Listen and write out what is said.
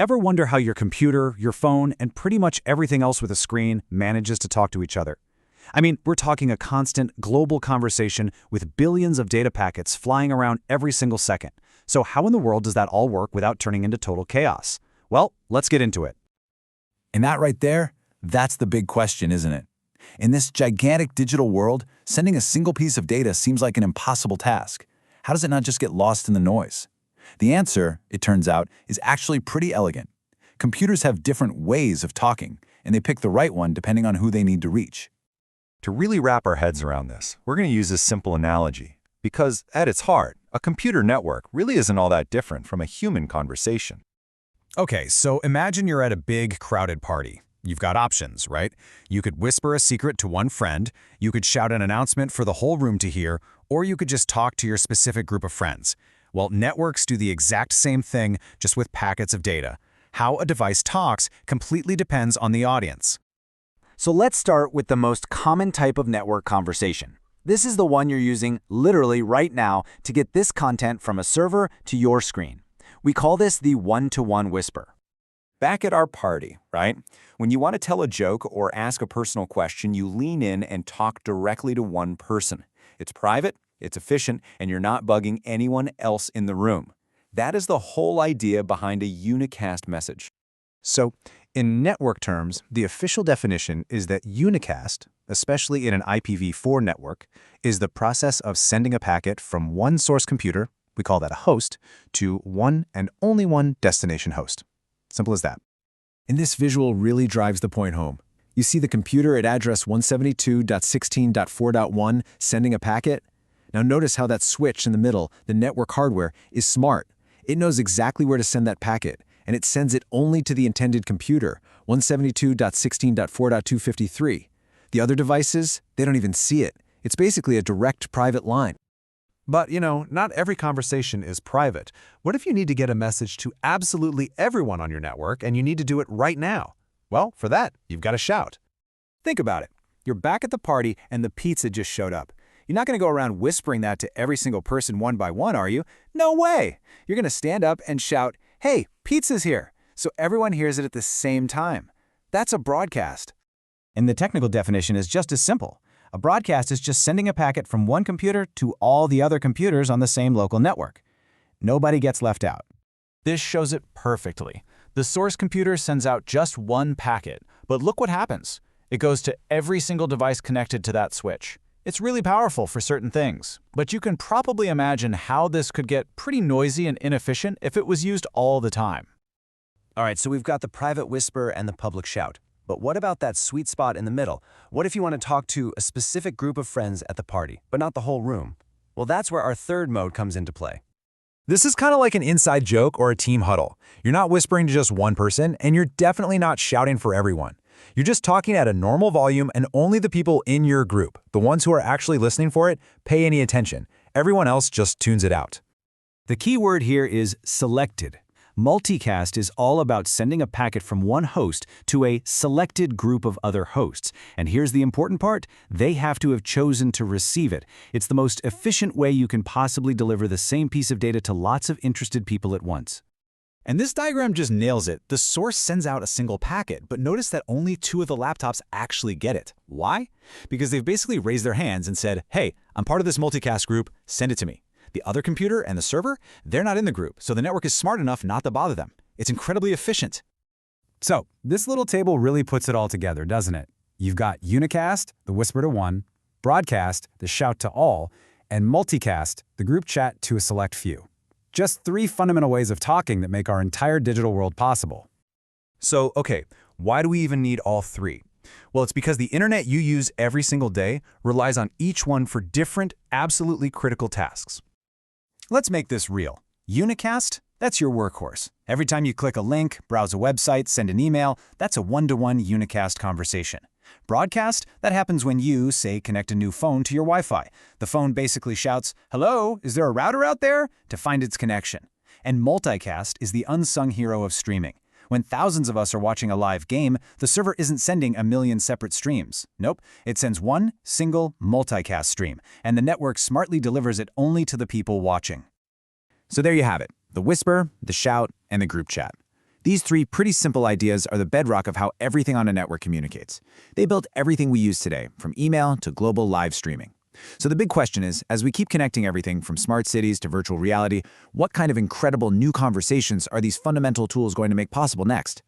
Ever wonder how your computer, your phone, and pretty much everything else with a screen manages to talk to each other? I mean, we're talking a constant, global conversation with billions of data packets flying around every single second. So how in the world does that all work without turning into total chaos? Well, let's get into it. And that right there, that's the big question, isn't it? In this gigantic digital world, sending a single piece of data seems like an impossible task. How does it not just get lost in the noise? The answer, it turns out, is actually pretty elegant. Computers have different ways of talking, and they pick the right one depending on who they need to reach. To really wrap our heads around this, we're going to use this simple analogy. Because at its heart, a computer network really isn't all that different from a human conversation. Okay, so imagine you're at a big, crowded party. You've got options, right? You could whisper a secret to one friend, you could shout an announcement for the whole room to hear, or you could just talk to your specific group of friends. Well, networks do the exact same thing, just with packets of data. How a device talks completely depends on the audience. So let's start with the most common type of network conversation. This is the one you're using literally right now to get this content from a server to your screen. We call this the one-to-one whisper. Back at our party, right? When you want to tell a joke or ask a personal question, you lean in and talk directly to one person. It's private, it's efficient, and you're not bugging anyone else in the room. That is the whole idea behind a unicast message. So, in network terms, the official definition is that unicast, especially in an IPv4 network, is the process of sending a packet from one source computer, we call that a host, to one and only one destination host. Simple as that. And this visual really drives the point home. You see the computer at address 172.16.4.1 sending a packet? Now notice how that switch in the middle, the network hardware, is smart. It knows exactly where to send that packet, and it sends it only to the intended computer, 172.16.4.253. The other devices, they don't even see it. It's basically a direct private line. But, not every conversation is private. What if you need to get a message to absolutely everyone on your network and you need to do it right now? Well, for that, you've got to shout. Think about it. You're back at the party and the pizza just showed up. You're not going to go around whispering that to every single person one by one, are you? No way! You're going to stand up and shout, "Hey, pizza's here!" so everyone hears it at the same time. That's a broadcast. And the technical definition is just as simple. A broadcast is just sending a packet from one computer to all the other computers on the same local network. Nobody gets left out. This shows it perfectly. The source computer sends out just one packet, but look what happens. It goes to every single device connected to that switch. It's really powerful for certain things, but you can probably imagine how this could get pretty noisy and inefficient if it was used all the time. All right, so we've got the private whisper and the public shout. But what about that sweet spot in the middle? What if you want to talk to a specific group of friends at the party, but not the whole room? Well, that's where our third mode comes into play. This is kind of like an inside joke or a team huddle. You're not whispering to just one person, and you're definitely not shouting for everyone. You're just talking at a normal volume, and only the people in your group, the ones who are actually listening for it, pay any attention. Everyone else just tunes it out. The key word here is selected. Multicast is all about sending a packet from one host to a selected group of other hosts. And here's the important part, they have to have chosen to receive it. It's the most efficient way you can possibly deliver the same piece of data to lots of interested people at once. And this diagram just nails it. The source sends out a single packet, but notice that only 2 of the laptops actually get it. Why? Because they've basically raised their hands and said, "Hey, I'm part of this multicast group, send it to me." The other computer and the server, they're not in the group, so the network is smart enough not to bother them. It's incredibly efficient. So, this little table really puts it all together, doesn't it? You've got unicast, the whisper to one, broadcast, the shout to all, and multicast, the group chat to a select few. Just 3 fundamental ways of talking that make our entire digital world possible. So, okay, why do we even need all 3? Well, it's because the internet you use every single day relies on each one for different, absolutely critical tasks. Let's make this real. Unicast, that's your workhorse. Every time you click a link, browse a website, send an email, that's a one-to-one unicast conversation. Broadcast, that happens when you, say, connect a new phone to your Wi-Fi. The phone basically shouts, "Hello, is there a router out there?" to find its connection. And multicast is the unsung hero of streaming. When thousands of us are watching a live game, the server isn't sending a million separate streams. Nope, it sends one single multicast stream, and the network smartly delivers it only to the people watching. So there you have it, the whisper, the shout, and the group chat. These three pretty simple ideas are the bedrock of how everything on a network communicates. They built everything we use today, from email to global live streaming. So the big question is, as we keep connecting everything from smart cities to virtual reality, what kind of incredible new conversations are these fundamental tools going to make possible next?